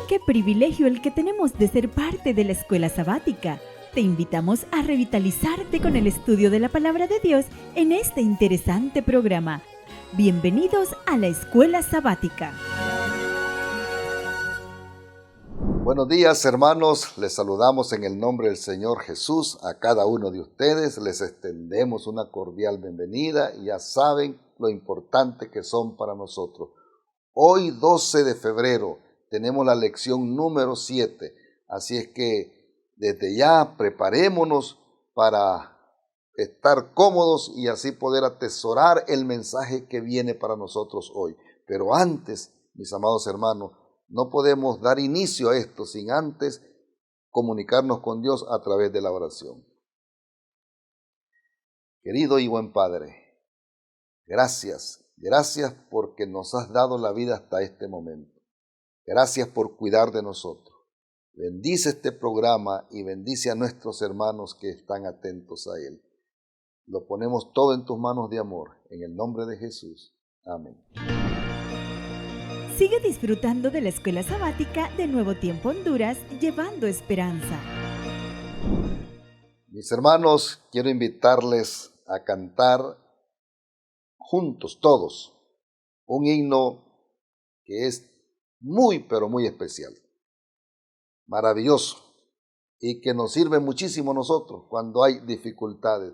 Qué privilegio el que tenemos de ser parte de la escuela sabática. Te invitamos a revitalizarte con el estudio de la Palabra de Dios en este interesante programa. Bienvenidos a la escuela sabática. Buenos días, hermanos, les saludamos en el nombre del Señor Jesús. A cada uno de ustedes les extendemos una cordial bienvenida y ya saben lo importante que son para nosotros. Hoy 12 de febrero tenemos la lección número 7, así es que desde ya preparémonos para estar cómodos y así poder atesorar el mensaje que viene para nosotros hoy. Pero antes, mis amados hermanos, no podemos dar inicio a esto sin antes comunicarnos con Dios a través de la oración. Querido y buen Padre, gracias porque nos has dado la vida hasta este momento. Gracias por cuidar de nosotros. Bendice este programa y bendice a nuestros hermanos que están atentos a él. Lo ponemos todo en tus manos de amor, en el nombre de Jesús. Amén. Sigue disfrutando de la escuela sabática de Nuevo Tiempo Honduras, llevando esperanza. Mis hermanos, quiero invitarles a cantar juntos, todos, un himno que es muy, pero muy especial, maravilloso, y que nos sirve muchísimo a nosotros cuando hay dificultades.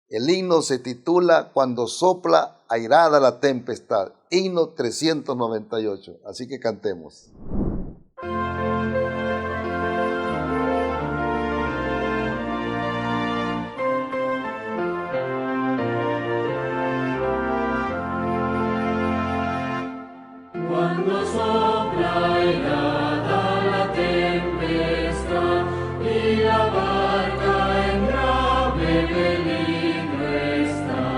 El himno se titula Cuando sopla airada la tempestad, himno 398, así que cantemos. Cuando sopla airada la tempestad y la barca en grave peligro está,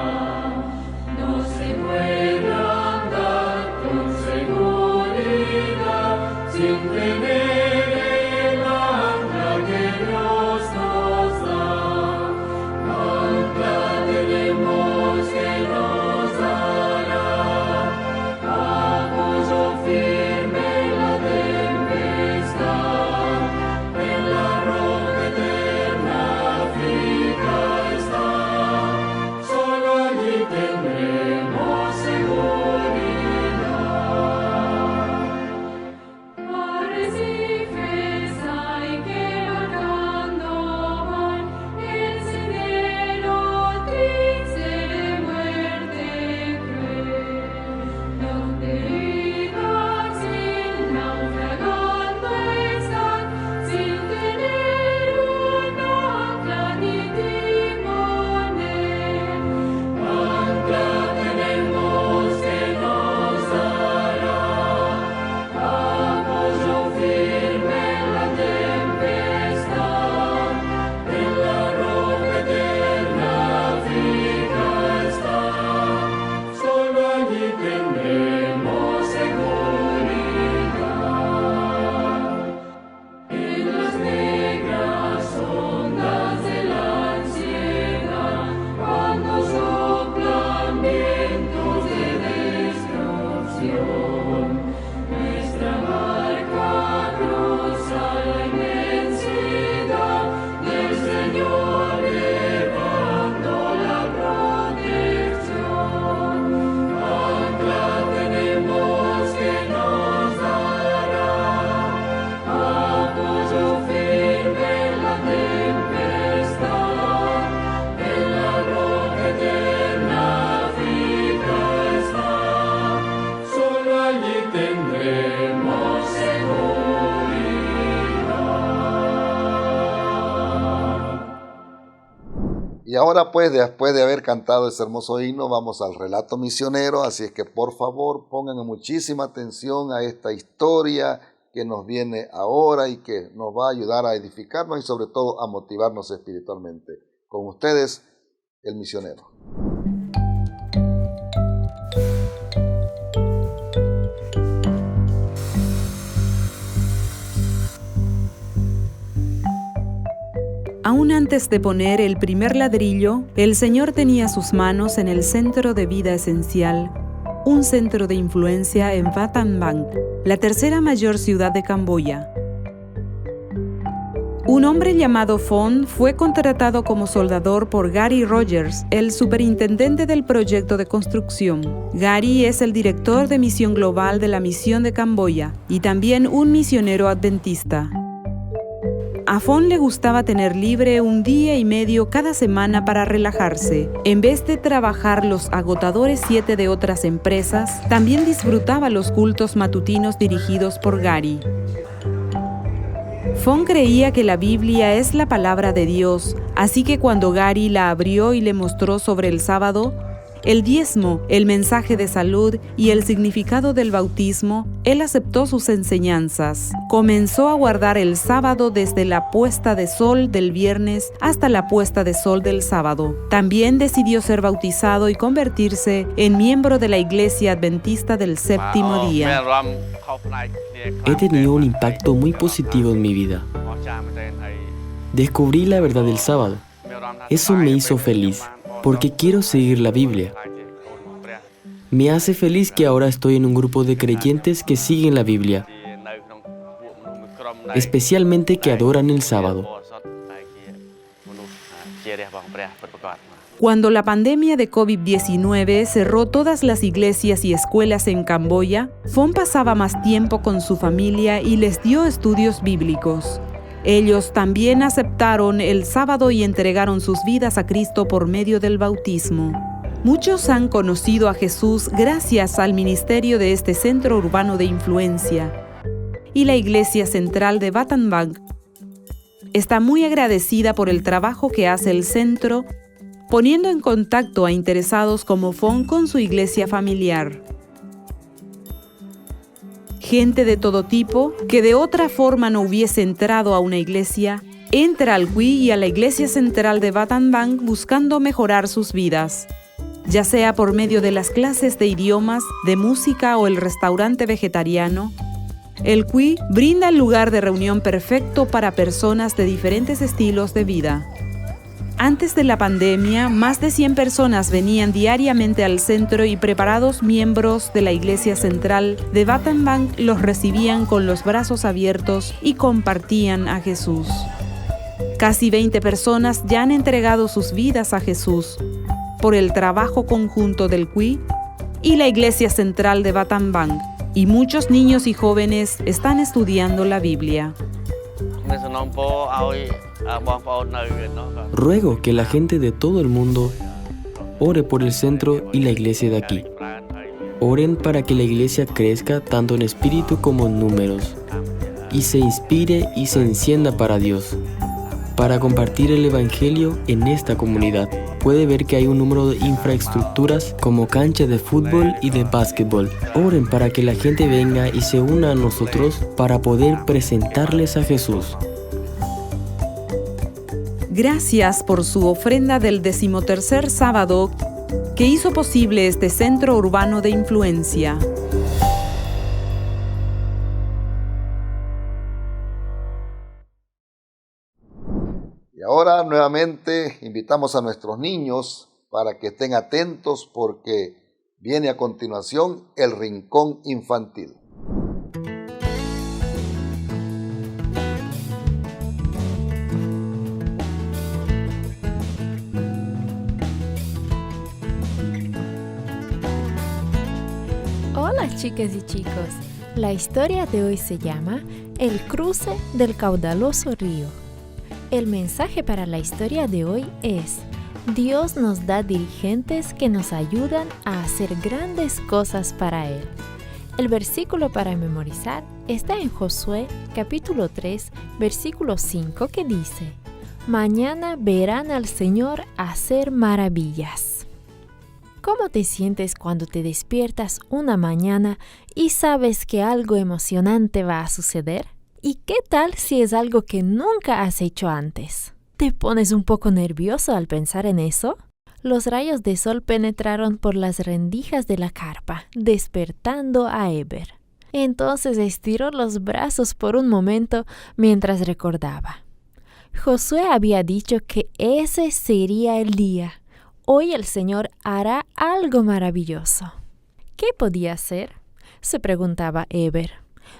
no se puede andar con seguridad sin tener el ancla que Dios nos da. Ancla tenemos que nos dará firme en la tempestad, en la roca eterna fija está, solo allí tendremos seguridad. Arrecifes hay que marcando van, el sendero triste de muerte cruel, donde Y ahora pues, después de haber cantado ese hermoso himno, vamos al relato misionero, así es que por favor pongan muchísima atención a esta historia que nos viene ahora y que nos va a ayudar a edificarnos y sobre todo a motivarnos espiritualmente. Con ustedes, el misionero. Aún antes de poner el primer ladrillo, el Señor tenía sus manos en el centro de vida esencial. un centro de influencia en Battambang, la tercera mayor ciudad de Camboya. Un hombre llamado Phong fue contratado como soldador por Gary Rogers, el superintendente del proyecto de construcción. Gary es el director de misión global de la misión de Camboya y también un misionero adventista. A Phong le gustaba tener libre un día y medio cada semana para relajarse. En vez de trabajar los agotadores 7 de otras empresas, también disfrutaba los cultos matutinos dirigidos por Gary. Phong creía que la Biblia es la palabra de Dios, así que cuando Gary la abrió y le mostró sobre el sábado, el diezmo, el mensaje de salud y el significado del bautismo, él aceptó sus enseñanzas. Comenzó a guardar el sábado desde la puesta de sol del viernes hasta la puesta de sol del sábado. También decidió ser bautizado y convertirse en miembro de la Iglesia Adventista del Séptimo Día. He tenido un impacto muy positivo en mi vida. Descubrí la verdad del sábado. Eso me hizo feliz, porque quiero seguir la Biblia. Me hace feliz que ahora estoy en un grupo de creyentes que siguen la Biblia, especialmente que adoran el sábado. Cuando la pandemia de COVID-19 cerró todas las iglesias y escuelas en Camboya, Phong pasaba más tiempo con su familia y les dio estudios bíblicos. Ellos también aceptaron el sábado y entregaron sus vidas a Cristo por medio del bautismo. Muchos han conocido a Jesús gracias al ministerio de este centro urbano de influencia. Y la Iglesia Central de Battambang está muy agradecida por el trabajo que hace el centro, poniendo en contacto a interesados como Phong con su iglesia familiar. Gente de todo tipo, que de otra forma no hubiese entrado a una iglesia, entra al CUI y a la Iglesia Central de Battambang buscando mejorar sus vidas, ya sea por medio de las clases de idiomas, de música o el restaurante vegetariano. El CUI brinda el lugar de reunión perfecto para personas de diferentes estilos de vida. Antes de la pandemia, más de 100 personas venían diariamente al centro y preparados miembros de la Iglesia Central de Battambang los recibían con los brazos abiertos y compartían a Jesús. Casi 20 personas ya han entregado sus vidas a Jesús por el trabajo conjunto del CUI y la Iglesia Central de Battambang, y muchos niños y jóvenes están estudiando la Biblia. Ruego que la gente de todo el mundo ore por el centro y la iglesia de aquí. Oren para que la iglesia crezca tanto en espíritu como en números, y se inspire y se encienda para Dios, para compartir el evangelio en esta comunidad. Puede ver que hay un número de infraestructuras como canchas de fútbol y de básquetbol. Oren para que la gente venga y se una a nosotros para poder presentarles a Jesús. Gracias por su ofrenda del 13º sábado que hizo posible este centro urbano de influencia. Y ahora nuevamente invitamos a nuestros niños para que estén atentos porque viene a continuación el Rincón Infantil. Hola chicas y chicos, la historia de hoy se llama El cruce del caudaloso río. El mensaje para la historia de hoy es: Dios nos da dirigentes que nos ayudan a hacer grandes cosas para Él. El versículo para memorizar está en Josué capítulo 3, versículo 5 que dice: Mañana verán al Señor hacer maravillas. ¿Cómo te sientes cuando te despiertas una mañana y sabes que algo emocionante va a suceder? ¿Y qué tal si es algo que nunca has hecho antes? ¿Te pones un poco nervioso al pensar en eso? Los rayos de sol penetraron por las rendijas de la carpa, despertando a Eber. Entonces estiró los brazos por un momento mientras recordaba. Josué había dicho que ese sería el día. Hoy el Señor hará algo maravilloso. ¿Qué podía hacer? Se preguntaba Eber.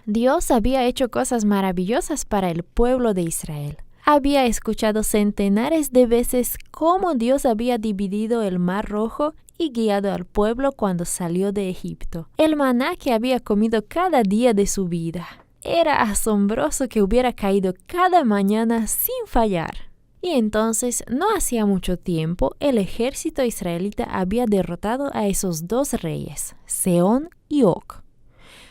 Dios había hecho cosas maravillosas para el pueblo de Israel. Había escuchado centenares de veces cómo Dios había dividido el Mar Rojo y guiado al pueblo cuando salió de Egipto. El maná que había comido cada día de su vida. Era asombroso que hubiera caído cada mañana sin fallar. Y entonces, no hacía mucho tiempo, el ejército israelita había derrotado a esos dos reyes, Sehón y Og.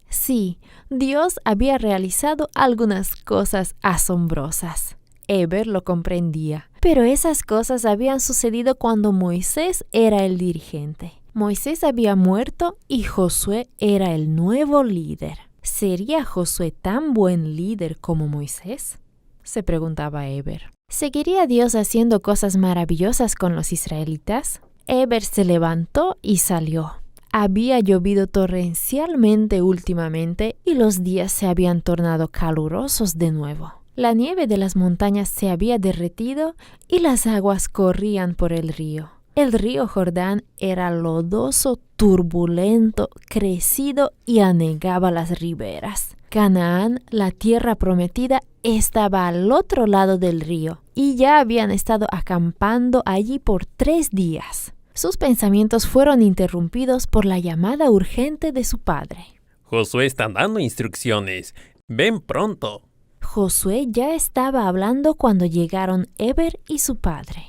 Sí, Dios había realizado algunas cosas asombrosas. Eber lo comprendía. Pero esas cosas habían sucedido cuando Moisés era el dirigente. Moisés había muerto y Josué era el nuevo líder. ¿Sería Josué tan buen líder como Moisés? Se preguntaba Eber. ¿Seguiría Dios haciendo cosas maravillosas con los israelitas? Eber se levantó y salió. Había llovido torrencialmente últimamente y los días se habían tornado calurosos de nuevo. La nieve de las montañas se había derretido y las aguas corrían por el río. El río Jordán era lodoso, turbulento, crecido y anegaba las riberas. Canaán, la tierra prometida, estaba al otro lado del río y ya habían estado acampando allí por 3 días. Sus pensamientos fueron interrumpidos por la llamada urgente de su padre. Josué está dando instrucciones. Ven pronto. Josué ya estaba hablando cuando llegaron Eber y su padre.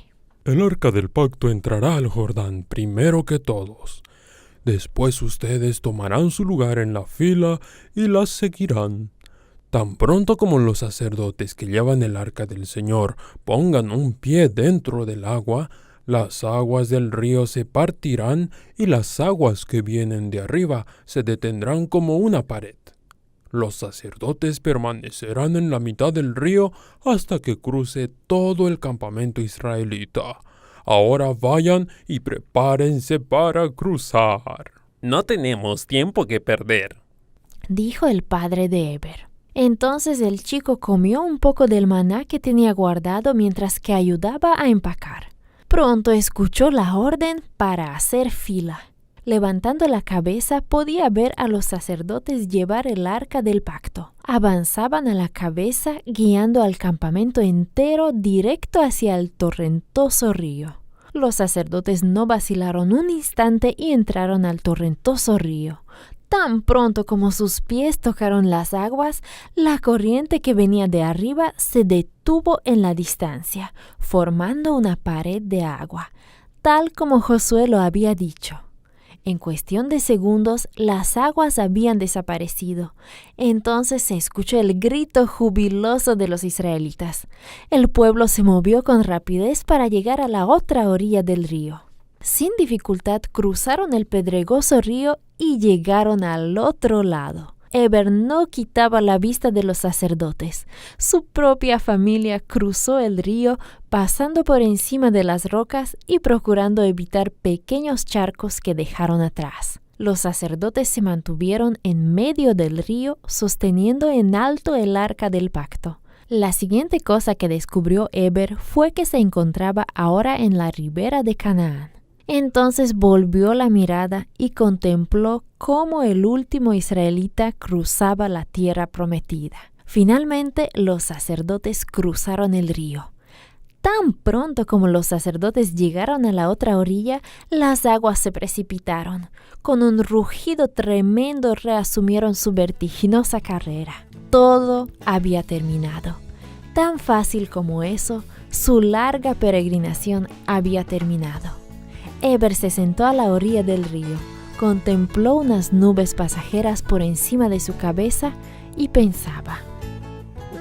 El arca del pacto entrará al Jordán primero que todos. Después ustedes tomarán su lugar en la fila y las seguirán. Tan pronto como los sacerdotes que llevan el arca del Señor pongan un pie dentro del agua, las aguas del río se partirán y las aguas que vienen de arriba se detendrán como una pared. Los sacerdotes permanecerán en la mitad del río hasta que cruce todo el campamento israelita. Ahora vayan y prepárense para cruzar. No tenemos tiempo que perder, dijo el padre de Eber. Entonces el chico comió un poco del maná que tenía guardado mientras que ayudaba a empacar. Pronto escuchó la orden para hacer fila. Levantando la cabeza podía ver a los sacerdotes llevar el arca del pacto. Avanzaban a la cabeza guiando al campamento entero directo hacia el torrentoso río. Los sacerdotes no vacilaron un instante y entraron al torrentoso río. Tan pronto como sus pies tocaron las aguas, la corriente que venía de arriba se detuvo en la distancia, formando una pared de agua, tal como Josué lo había dicho. En cuestión de segundos, las aguas habían desaparecido. Entonces se escuchó el grito jubiloso de los israelitas. El pueblo se movió con rapidez para llegar a la otra orilla del río. Sin dificultad cruzaron el pedregoso río y llegaron al otro lado. Eber no quitaba la vista de los sacerdotes. Su propia familia cruzó el río, pasando por encima de las rocas y procurando evitar pequeños charcos que dejaron atrás. Los sacerdotes se mantuvieron en medio del río, sosteniendo en alto el arca del pacto. La siguiente cosa que descubrió Eber fue que se encontraba ahora en la ribera de Canaán. Entonces volvió la mirada y contempló cómo el último israelita cruzaba la tierra prometida. Finalmente, los sacerdotes cruzaron el río. Tan pronto como los sacerdotes llegaron a la otra orilla, las aguas se precipitaron. Con un rugido tremendo reasumieron su vertiginosa carrera. Todo había terminado. Tan fácil como eso, su larga peregrinación había terminado. Eber se sentó a la orilla del río, contempló unas nubes pasajeras por encima de su cabeza y pensaba.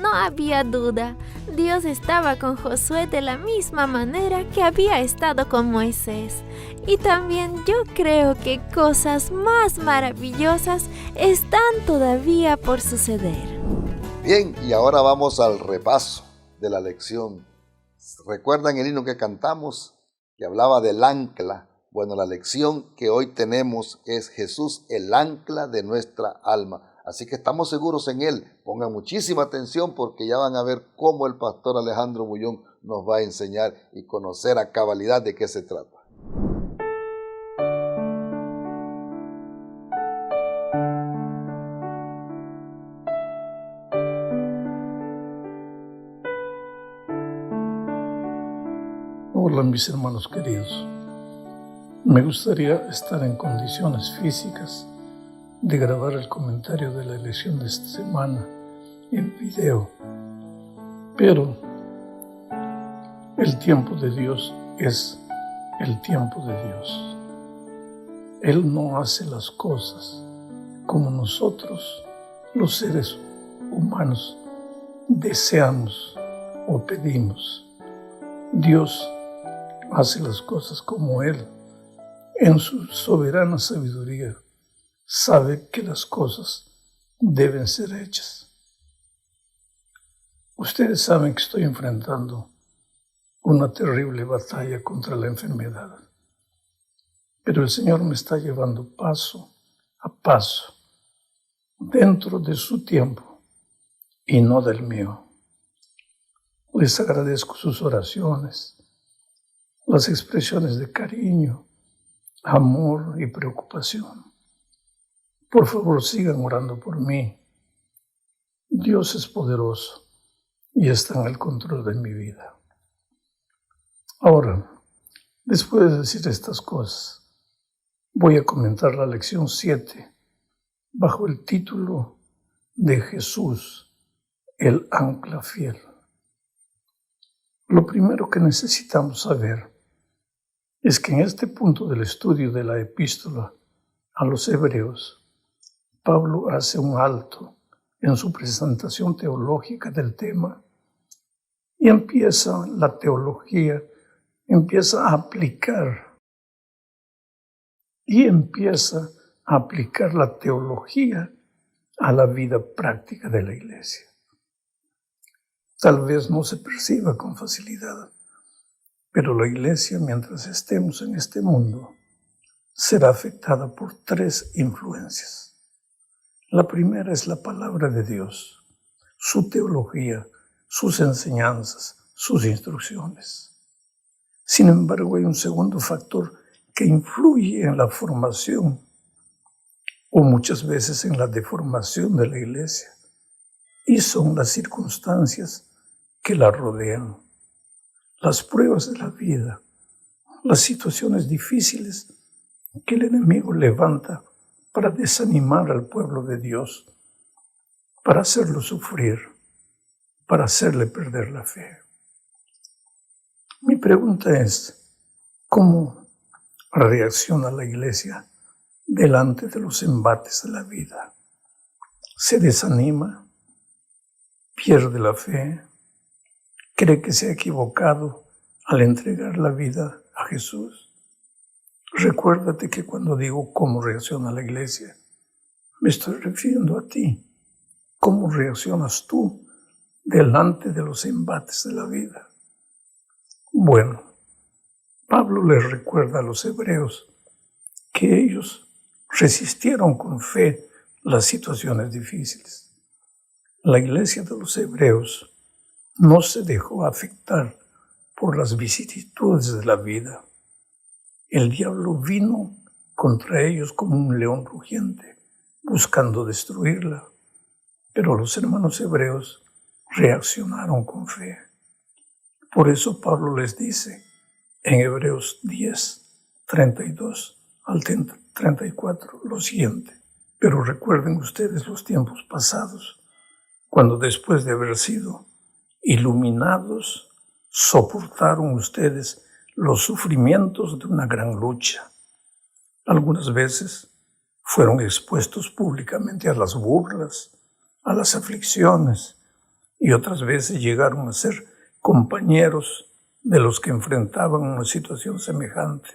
No había duda, Dios estaba con Josué de la misma manera que había estado con Moisés. Y también yo creo que cosas más maravillosas están todavía por suceder. Bien, y ahora vamos al repaso de la lección. ¿Recuerdan el himno que cantamos? Que hablaba del ancla. Bueno, la lección que hoy tenemos es Jesús, el ancla de nuestra alma. Así que estamos seguros en Él. Pongan muchísima atención porque ya van a ver cómo el pastor Alejandro Bullón nos va a enseñar y conocer a cabalidad de qué se trata. Hola mis hermanos queridos. Me gustaría estar en condiciones físicas de grabar el comentario de la lección de esta semana en video, pero el tiempo de Dios es el tiempo de Dios. Él no hace las cosas como nosotros, los seres humanos, deseamos o pedimos. Dios hace las cosas como Él, en su soberana sabiduría, sabe que las cosas deben ser hechas. Ustedes saben que estoy enfrentando una terrible batalla contra la enfermedad, pero el Señor me está llevando paso a paso, dentro de su tiempo y no del mío. Les agradezco sus oraciones, las expresiones de cariño, amor y preocupación. Por favor, sigan orando por mí. Dios es poderoso y está en el control de mi vida. Ahora, después de decir estas cosas, voy a comentar la lección 7 bajo el título de Jesús, el ancla fiel. Lo primero que necesitamos saber es que en este punto del estudio de la epístola a los Hebreos, Pablo hace un alto en su presentación teológica del tema y empieza a aplicar la teología a la vida práctica de la iglesia. Tal vez no se perciba con facilidad, pero la iglesia, mientras estemos en este mundo, será afectada por 3 influencias. La primera es la palabra de Dios, su teología, sus enseñanzas, sus instrucciones. Sin embargo, hay un segundo factor que influye en la formación o muchas veces en la deformación de la iglesia, y son las circunstancias que la rodean, las pruebas de la vida, las situaciones difíciles que el enemigo levanta para desanimar al pueblo de Dios, para hacerlo sufrir, para hacerle perder la fe. Mi pregunta es, ¿cómo reacciona la iglesia delante de los embates de la vida? ¿Se desanima? ¿Pierde la fe? ¿Cree que se ha equivocado al entregar la vida a Jesús? Recuérdate que cuando digo cómo reacciona la iglesia, me estoy refiriendo a ti. ¿Cómo reaccionas tú delante de los embates de la vida? Bueno, Pablo les recuerda a los hebreos que ellos resistieron con fe las situaciones difíciles. La iglesia de los hebreos no se dejó afectar por las vicisitudes de la vida. El diablo vino contra ellos como un león rugiente, buscando destruirla. Pero los hermanos hebreos reaccionaron con fe. Por eso Pablo les dice en Hebreos 10, 32 al 34 lo siguiente. Pero recuerden ustedes los tiempos pasados, cuando después de haber sido iluminados, soportaron ustedes los sufrimientos de una gran lucha. Algunas veces fueron expuestos públicamente a las burlas, a las aflicciones, y otras veces llegaron a ser compañeros de los que enfrentaban una situación semejante.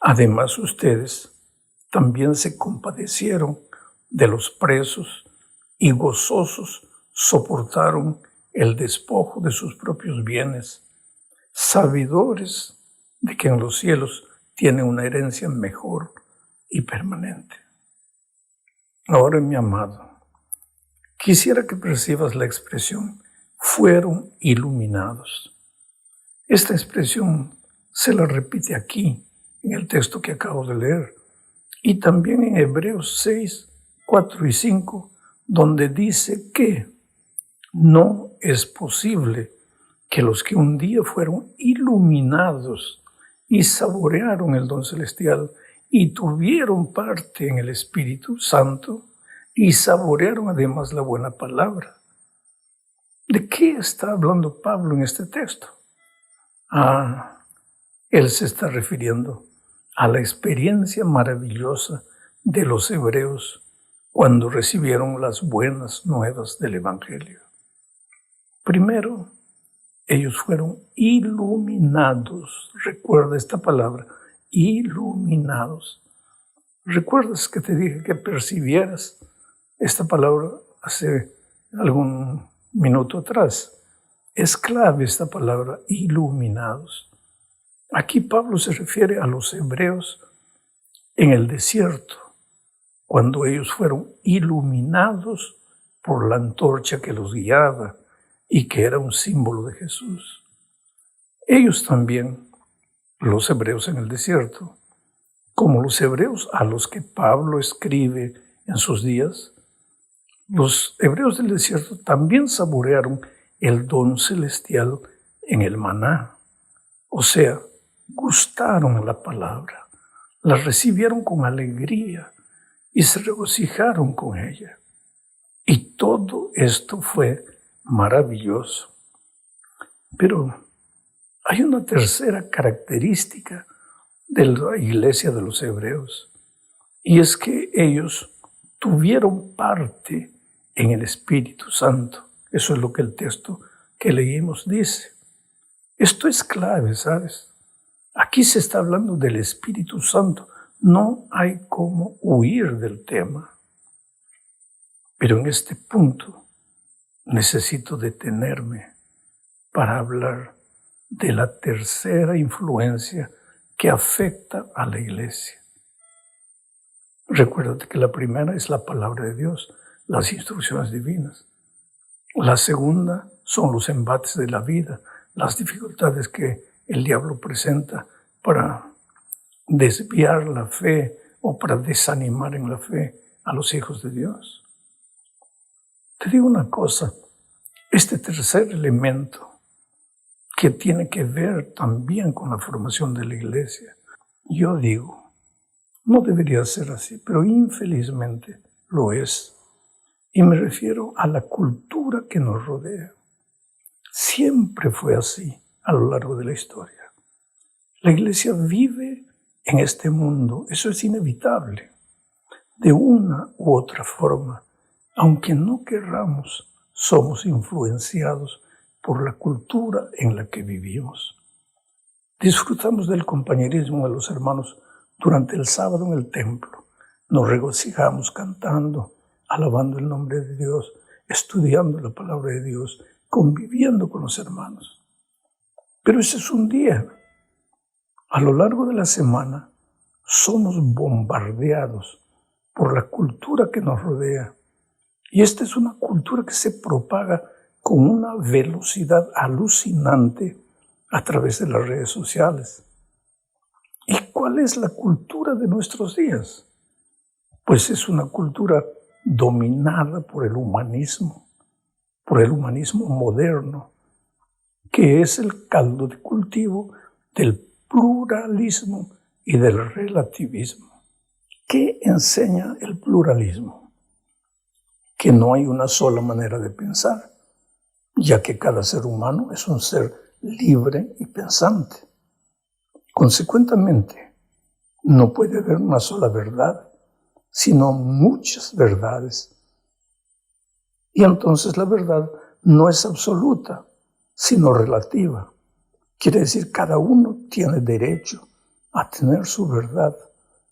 Además, ustedes también se compadecieron de los presos y gozosos soportaron el despojo de sus propios bienes, sabidores de que en los cielos tiene una herencia mejor y permanente. Ahora, mi amado, quisiera que percibas la expresión fueron iluminados. Esta expresión se la repite aquí, en el texto que acabo de leer, y también en Hebreos 6, 4 y 5, donde dice que no es posible que los que un día fueron iluminados y saborearon el don celestial y tuvieron parte en el Espíritu Santo y saborearon además la buena palabra. ¿De qué está hablando Pablo en este texto? Él se está refiriendo a la experiencia maravillosa de los hebreos cuando recibieron las buenas nuevas del Evangelio. Primero, ellos fueron iluminados. Recuerda esta palabra, iluminados. ¿Recuerdas que te dije que percibieras esta palabra hace algún minuto atrás? Es clave esta palabra, iluminados. Aquí Pablo se refiere a los hebreos en el desierto, cuando ellos fueron iluminados por la antorcha que los guiaba y que era un símbolo de Jesús. Ellos también, los hebreos en el desierto, como los hebreos a los que Pablo escribe en sus días, los hebreos del desierto también saborearon el don celestial en el maná. O sea, gustaron la palabra, la recibieron con alegría y se regocijaron con ella. Y todo esto fue maravilloso. Pero hay una tercera característica de la iglesia de los hebreos, y es que ellos tuvieron parte en el Espíritu Santo. Eso es lo que el texto que leímos dice. Esto es clave, ¿sabes? Aquí se está hablando del Espíritu Santo. No hay cómo huir del tema. Pero en este punto necesito detenerme para hablar de la tercera influencia que afecta a la iglesia. Recuérdate que la primera es la palabra de Dios, las instrucciones divinas. La segunda son los embates de la vida, las dificultades que el diablo presenta para desviar la fe o para desanimar en la fe a los hijos de Dios. Te digo una cosa, este tercer elemento que tiene que ver también con la formación de la iglesia, yo digo, no debería ser así, pero infelizmente lo es. Y me refiero a la cultura que nos rodea. Siempre fue así a lo largo de la historia. La iglesia vive en este mundo, eso es inevitable, de una u otra forma. Aunque no querramos, somos influenciados por la cultura en la que vivimos. Disfrutamos del compañerismo de los hermanos durante el sábado en el templo. Nos regocijamos cantando, alabando el nombre de Dios, estudiando la palabra de Dios, conviviendo con los hermanos. Pero ese es un día. A lo largo de la semana somos bombardeados por la cultura que nos rodea. Y esta es una cultura que se propaga con una velocidad alucinante a través de las redes sociales. ¿Y cuál es la cultura de nuestros días? Pues es una cultura dominada por el humanismo moderno, que es el caldo de cultivo del pluralismo y del relativismo. ¿Qué enseña el pluralismo? Que no hay una sola manera de pensar, ya que cada ser humano es un ser libre y pensante. Consecuentemente, no puede haber una sola verdad, sino muchas verdades. Y entonces la verdad no es absoluta, sino relativa. Quiere decir, cada uno tiene derecho a tener su verdad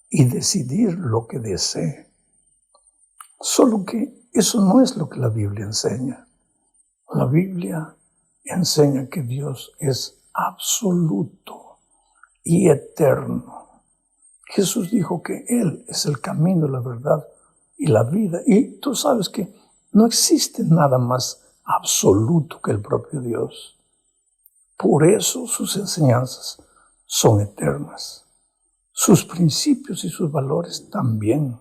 y decidir lo que desee. Solo que eso no es lo que la Biblia enseña. La Biblia enseña que Dios es absoluto y eterno. Jesús dijo que Él es el camino, la verdad y la vida. Y tú sabes que no existe nada más absoluto que el propio Dios. Por eso sus enseñanzas son eternas. Sus principios y sus valores también.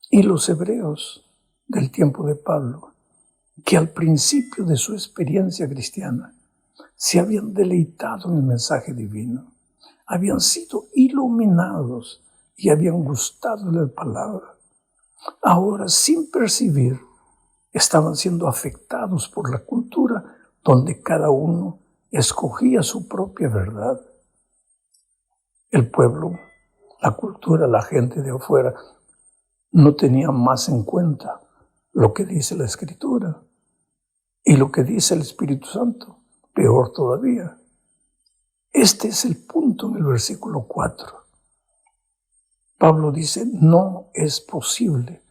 Y los hebreos del tiempo de Pablo, que al principio de su experiencia cristiana se habían deleitado en el mensaje divino, habían sido iluminados y habían gustado de la palabra. Ahora, sin percibir, estaban siendo afectados por la cultura donde cada uno escogía su propia verdad. El pueblo, la cultura, la gente de afuera no tenía más en cuenta lo que dice la Escritura y lo que dice el Espíritu Santo, peor todavía. Este es el punto en el versículo 4. Pablo dice, no es posible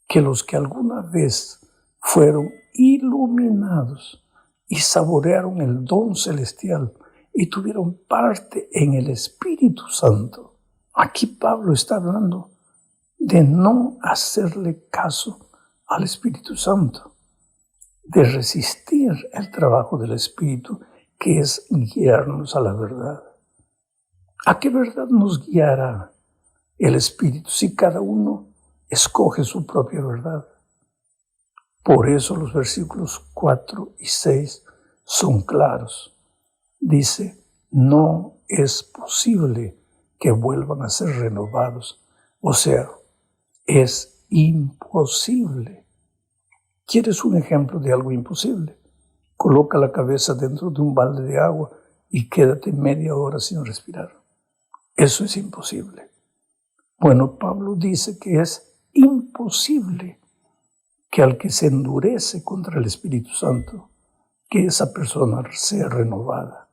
que los que alguna vez fueron iluminados y saborearon el don celestial y tuvieron parte en el Espíritu Santo. Aquí Pablo está hablando de no hacerle caso al Espíritu Santo, de resistir el trabajo del Espíritu, que es guiarnos a la verdad. ¿A qué verdad nos guiará el Espíritu si cada uno escoge su propia verdad? Por eso los versículos 4 y 6 son claros. Dice, no es posible que vuelvan a ser renovados. O sea, es imposible. ¿Quieres un ejemplo de algo imposible? Coloca la cabeza dentro de un balde de agua y quédate media hora sin respirar. Eso es imposible. Bueno, Pablo dice que es imposible que al que se endurece contra el Espíritu Santo, que esa persona sea renovada.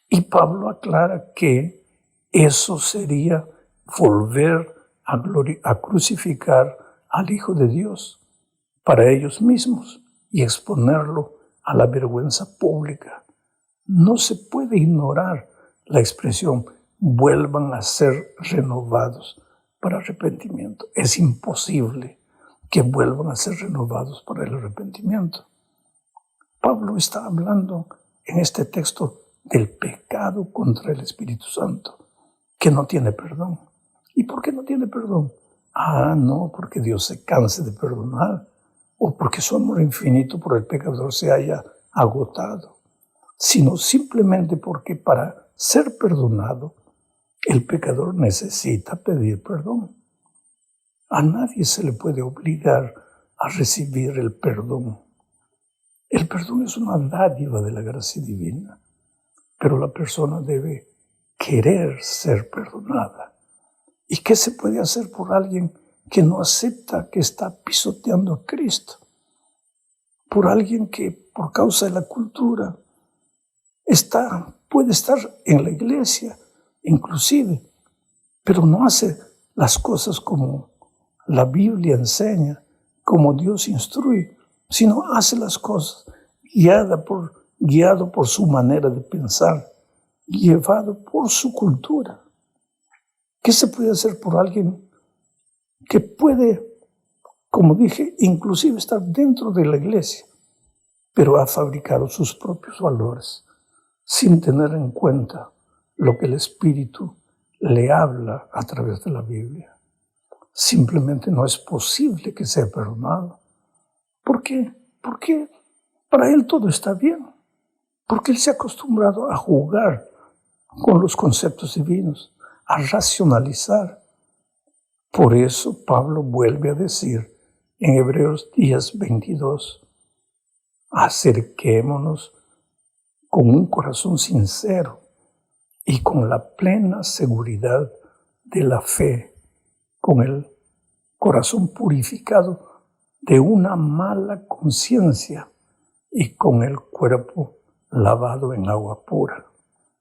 Y Pablo aclara que eso sería volver a crucificar al Hijo de Dios para ellos mismos y exponerlo a la vergüenza pública. No se puede ignorar la expresión vuelvan a ser renovados para arrepentimiento. Es imposible que vuelvan a ser renovados para el arrepentimiento. Pablo está hablando en este texto del pecado contra el Espíritu Santo, que no tiene perdón. ¿Y por qué no tiene perdón? No porque Dios se canse de perdonar o porque su amor infinito por el pecador se haya agotado, sino simplemente porque para ser perdonado, el pecador necesita pedir perdón. A nadie se le puede obligar a recibir el perdón. El perdón es una dádiva de la gracia divina, pero la persona debe querer ser perdonada. ¿Y qué se puede hacer por alguien que no acepta que está pisoteando a Cristo? Por alguien que por causa de la cultura puede estar en la iglesia, inclusive, pero no hace las cosas como la Biblia enseña, como Dios instruye, sino hace las cosas guiado por su manera de pensar, llevado por su cultura. ¿Qué se puede hacer por alguien que puede, como dije, inclusive estar dentro de la iglesia, pero ha fabricado sus propios valores sin tener en cuenta lo que el Espíritu le habla a través de la Biblia? Simplemente no es posible que sea perdonado. ¿Por qué? Porque para él todo está bien. Porque él se ha acostumbrado a jugar con los conceptos divinos, a racionalizar. Por eso Pablo vuelve a decir en Hebreos 10:22, acerquémonos con un corazón sincero y con la plena seguridad de la fe, con el corazón purificado de una mala conciencia y con el cuerpo lavado en agua pura.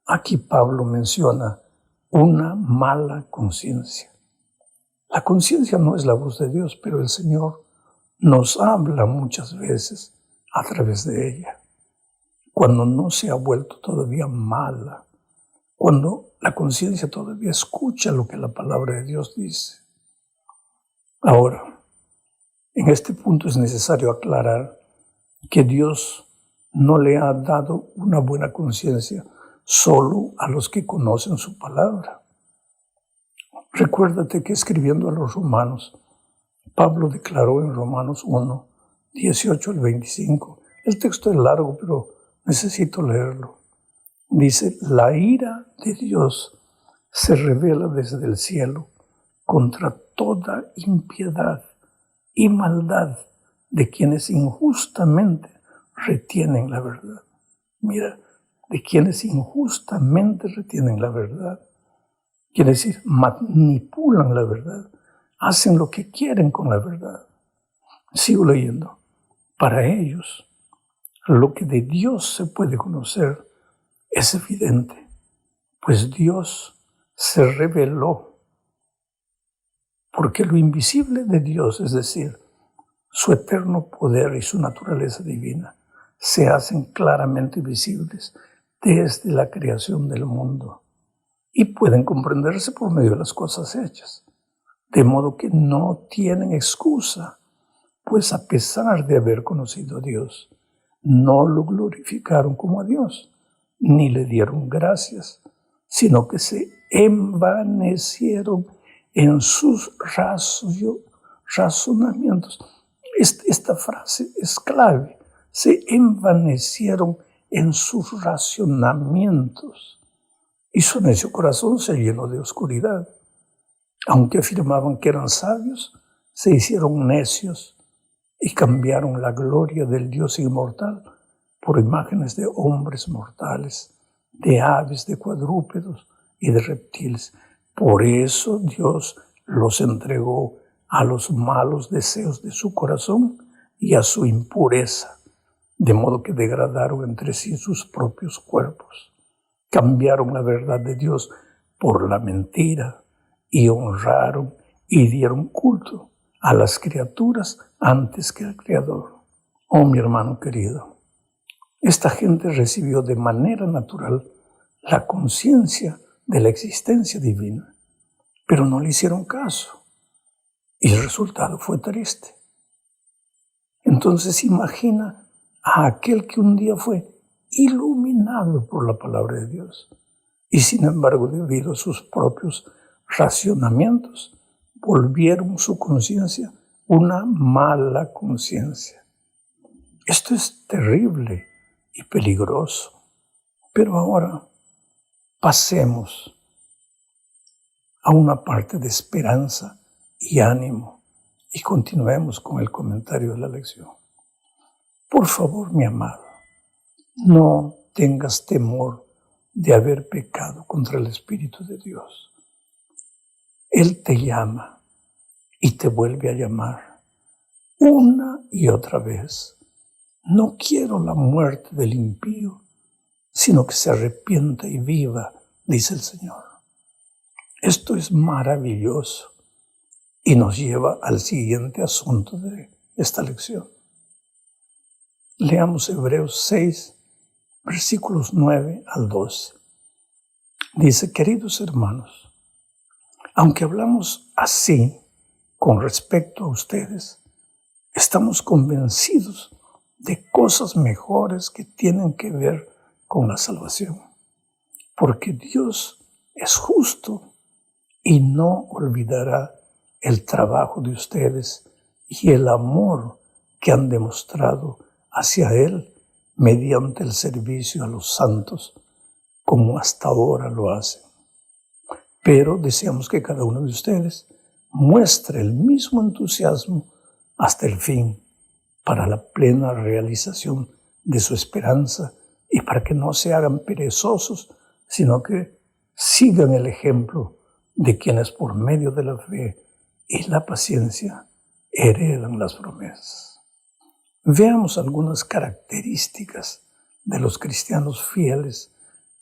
Aquí Pablo menciona una mala conciencia. La conciencia no es la voz de Dios, pero el Señor nos habla muchas veces a través de ella. Cuando no se ha vuelto todavía mala, cuando la conciencia todavía escucha lo que la palabra de Dios dice. Ahora, en este punto es necesario aclarar que Dios no le ha dado una buena conciencia solo a los que conocen su palabra. Recuérdate que escribiendo a los romanos, Pablo declaró en Romanos 1, 18 al 25, el texto es largo, pero Necesito leerlo. Dice, la ira de Dios se revela desde el cielo contra toda impiedad y maldad de quienes injustamente retienen la verdad. Mira, de quienes injustamente retienen la verdad. Quiere decir, manipulan la verdad, hacen lo que quieren con la verdad. Sigo leyendo. Para ellos, lo que de Dios se puede conocer es evidente, pues Dios se reveló. Porque lo invisible de Dios, es decir, su eterno poder y su naturaleza divina, se hacen claramente visibles desde la creación del mundo y pueden comprenderse por medio de las cosas hechas, de modo que no tienen excusa, pues a pesar de haber conocido a Dios, no lo glorificaron como a Dios, ni le dieron gracias, sino que se envanecieron en sus razonamientos. Esta frase es clave. Se envanecieron en sus razonamientos y su necio corazón se llenó de oscuridad. Aunque afirmaban que eran sabios, se hicieron necios y cambiaron la gloria del Dios inmortal por imágenes de hombres mortales, de aves, de cuadrúpedos y de reptiles. Por eso Dios los entregó a los malos deseos de su corazón y a su impureza, de modo que degradaron entre sí sus propios cuerpos. Cambiaron la verdad de Dios por la mentira y honraron y dieron culto a las criaturas antes que al Creador. Oh, mi hermano querido, esta gente recibió de manera natural la conciencia de la existencia divina, pero no le hicieron caso y el resultado fue triste. Entonces imagina a aquel que un día fue iluminado por la palabra de Dios y sin embargo, debido a sus propios racionamientos, volvieron su conciencia una mala conciencia. Esto es terrible y peligroso. Pero ahora pasemos a una parte de esperanza y ánimo y continuemos con el comentario de la lección. Por favor, mi amado, no tengas temor de haber pecado contra el Espíritu de Dios. Él te llama y te vuelve a llamar una y otra vez. No quiero la muerte del impío, sino que se arrepienta y viva, dice el Señor. Esto es maravilloso y nos lleva al siguiente asunto de esta lección. Leamos Hebreos 6, versículos 9 al 12. Dice, queridos hermanos, aunque hablamos así con respecto a ustedes, estamos convencidos de cosas mejores que tienen que ver con la salvación. Porque Dios es justo y no olvidará el trabajo de ustedes y el amor que han demostrado hacia Él mediante el servicio a los santos, como hasta ahora lo hacen. Pero deseamos que cada uno de ustedes muestre el mismo entusiasmo hasta el fin, para la plena realización de su esperanza y para que no se hagan perezosos, sino que sigan el ejemplo de quienes por medio de la fe y la paciencia heredan las promesas. Veamos algunas características de los cristianos fieles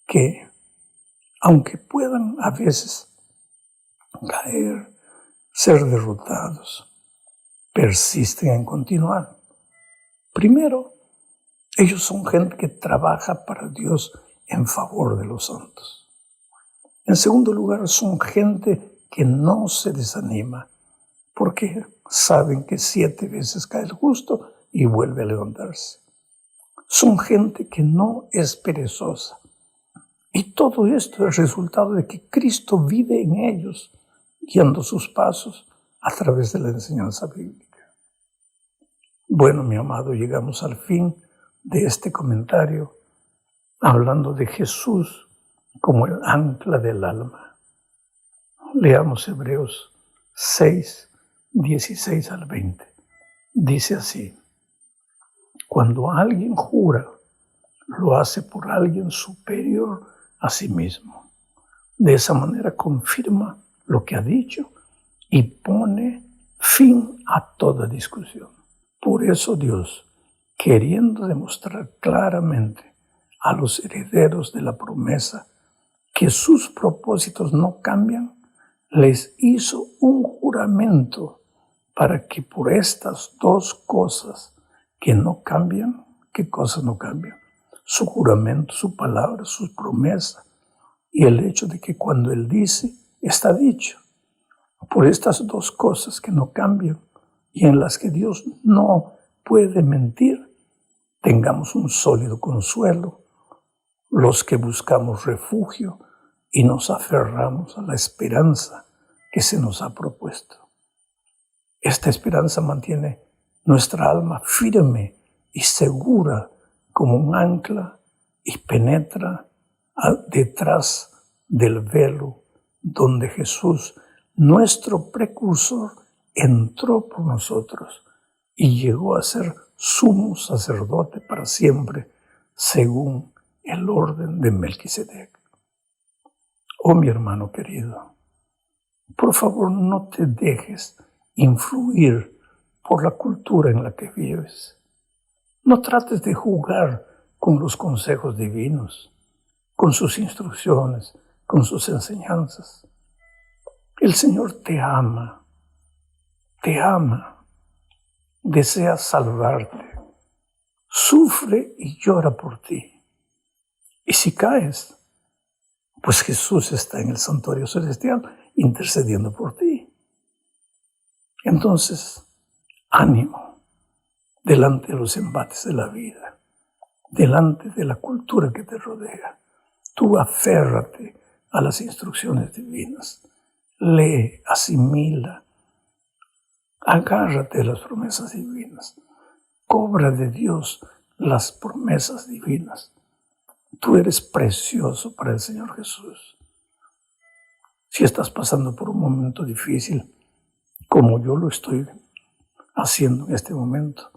que, aunque puedan a veces caer, ser derrotados, persisten en continuar. Primero, ellos son gente que trabaja para Dios en favor de los santos. En segundo lugar, son gente que no se desanima porque saben que 7 veces cae el justo y vuelve a levantarse. Son gente que no es perezosa. Y todo esto es resultado de que Cristo vive en ellos, guiando sus pasos a través de la enseñanza bíblica. Bueno, mi amado, llegamos al fin de este comentario hablando de Jesús como el ancla del alma. Leamos Hebreos 6, 16 al 20. Dice así: cuando alguien jura, lo hace por alguien superior a sí mismo. De esa manera confirma lo que ha dicho y pone fin a toda discusión. Por eso Dios, queriendo demostrar claramente a los herederos de la promesa que sus propósitos no cambian, les hizo un juramento para que por estas dos cosas que no cambian, ¿qué cosas no cambian? Su juramento, su palabra, su promesa y el hecho de que cuando Él dice, está dicho. Por estas dos cosas que no cambian y en las que Dios no puede mentir, tengamos un sólido consuelo, los que buscamos refugio y nos aferramos a la esperanza que se nos ha propuesto. Esta esperanza mantiene nuestra alma firme y segura como un ancla y penetra detrás del velo donde Jesús, nuestro precursor, entró por nosotros y llegó a ser sumo sacerdote para siempre, según el orden de Melquisedec. Oh, mi hermano querido, por favor no te dejes influir por la cultura en la que vives. No trates de jugar con los consejos divinos, con sus instrucciones, con sus enseñanzas. El Señor te ama, desea salvarte, sufre y llora por ti. Y si caes, pues Jesús está en el santuario celestial intercediendo por ti. Entonces, ánimo delante de los embates de la vida, delante de la cultura que te rodea. Tú aférrate a las instrucciones divinas. Lee, asimila, agárrate a las promesas divinas. Cobra de Dios las promesas divinas. Tú eres precioso para el Señor Jesús. Si estás pasando por un momento difícil, como yo lo estoy haciendo en este momento,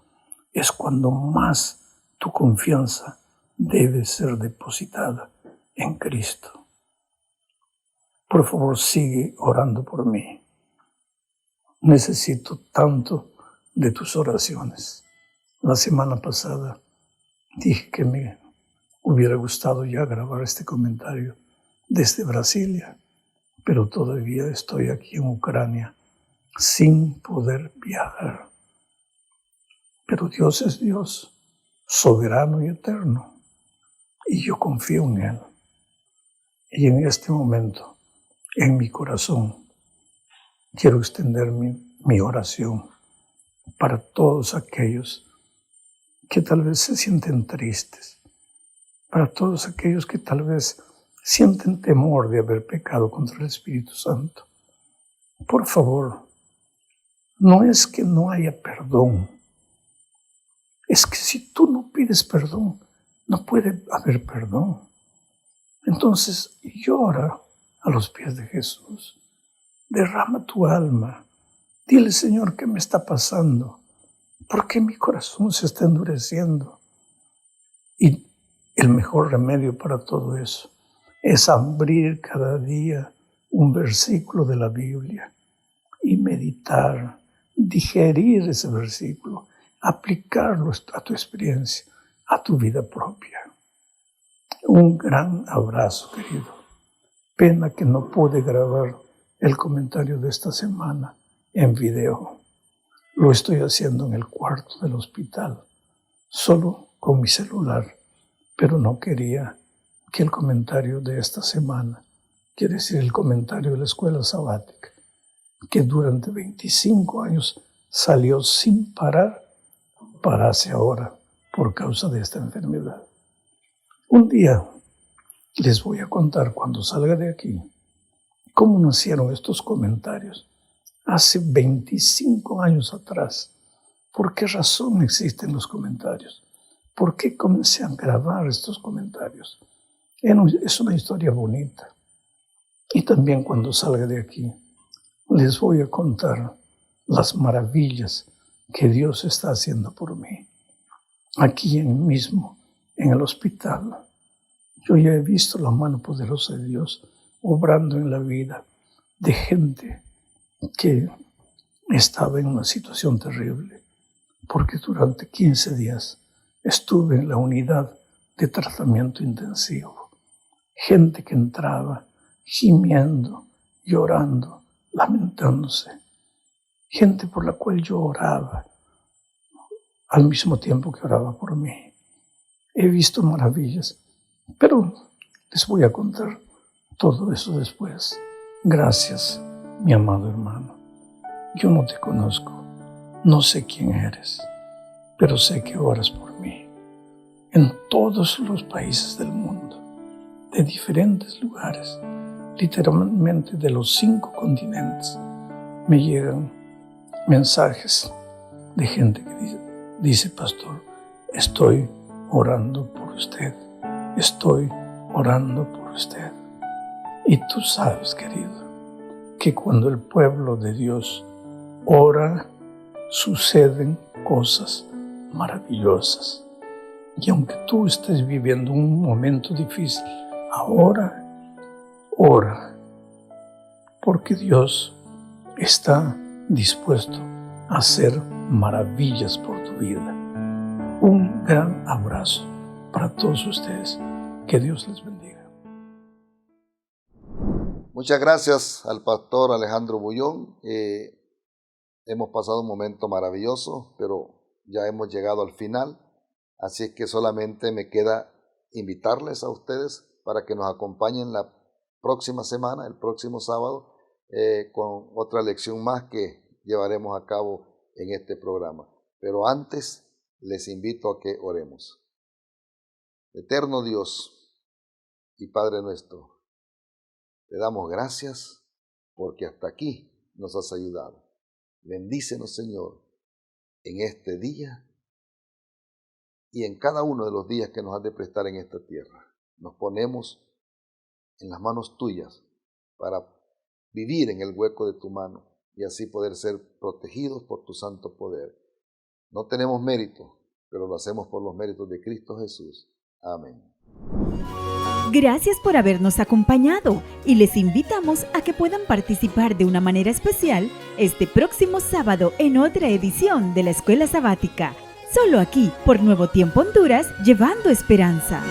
es cuando más tu confianza debe ser depositada en Cristo. Por favor, sigue orando por mí. Necesito tanto de tus oraciones. La semana pasada dije que me hubiera gustado ya grabar este comentario desde Brasilia, pero todavía estoy aquí en Ucrania sin poder viajar. Pero Dios es Dios, soberano y eterno, y yo confío en Él. Y en este momento, en mi corazón, quiero extender mi oración para todos aquellos que tal vez se sienten tristes, para todos aquellos que tal vez sienten temor de haber pecado contra el Espíritu Santo. Por favor, no es que no haya perdón, es que si tú no pides perdón, no puede haber perdón. Entonces llora a los pies de Jesús, derrama tu alma, dile: Señor, ¿qué me está pasando? ¿Por qué mi corazón se está endureciendo? Y el mejor remedio para todo eso es abrir cada día un versículo de la Biblia y meditar, digerir ese versículo, aplicarlo a tu experiencia, a tu vida propia. Un gran abrazo, querido. Pena que no pude grabar el comentario de esta semana en video. Lo estoy haciendo en el cuarto del hospital, solo con mi celular, pero no quería que el comentario de esta semana, quiere decir el comentario de la escuela sabática, que durante 25 años salió sin parar, parase ahora por causa de esta enfermedad. Un día les voy a contar, cuando salga de aquí, cómo nacieron estos comentarios hace 25 años atrás. ¿Por qué razón existen los comentarios? ¿Por qué comencé a grabar estos comentarios? Es una historia bonita. Y también cuando salga de aquí, les voy a contar las maravillas que Dios está haciendo por mí. Aquí mismo, en el hospital, yo ya he visto la mano poderosa de Dios obrando en la vida de gente que estaba en una situación terrible, porque durante 15 días estuve en la unidad de tratamiento intensivo. Gente que entraba gimiendo, llorando, lamentándose. Gente por la cual yo oraba, al mismo tiempo que oraba por mí. He visto maravillas, pero les voy a contar todo eso después. Gracias, mi amado hermano. Yo no te conozco, no sé quién eres, pero sé que oras por mí. En todos los países del mundo, de diferentes lugares, literalmente de los 5 continentes, me llegan mensajes de gente que dice, pastor, estoy orando por usted, estoy orando por usted. Y tú sabes, querido, que cuando el pueblo de Dios ora, suceden cosas maravillosas. Y aunque tú estés viviendo un momento difícil, ahora ora, porque Dios está dispuesto a hacer maravillas por tu vida. Un gran abrazo para todos ustedes. Que Dios les bendiga. Muchas gracias al pastor Alejandro Bullón. Hemos pasado un momento maravilloso, pero ya hemos llegado al final. Así que solamente me queda invitarles a ustedes para que nos acompañen la próxima semana, el próximo sábado, con otra lección más que llevaremos a cabo en este programa. Pero antes les invito a que oremos. Eterno Dios y Padre nuestro, te damos gracias porque hasta aquí nos has ayudado. Bendícenos, Señor, en este día y en cada uno de los días que nos has de prestar en esta tierra. Nos ponemos en las manos tuyas para vivir en el hueco de tu mano y así poder ser protegidos por tu santo poder. No tenemos mérito, pero lo hacemos por los méritos de Cristo Jesús. Amén. Gracias por habernos acompañado y les invitamos a que puedan participar de una manera especial este próximo sábado en otra edición de la Escuela Sabática. Solo aquí, por Nuevo Tiempo Honduras, llevando esperanza.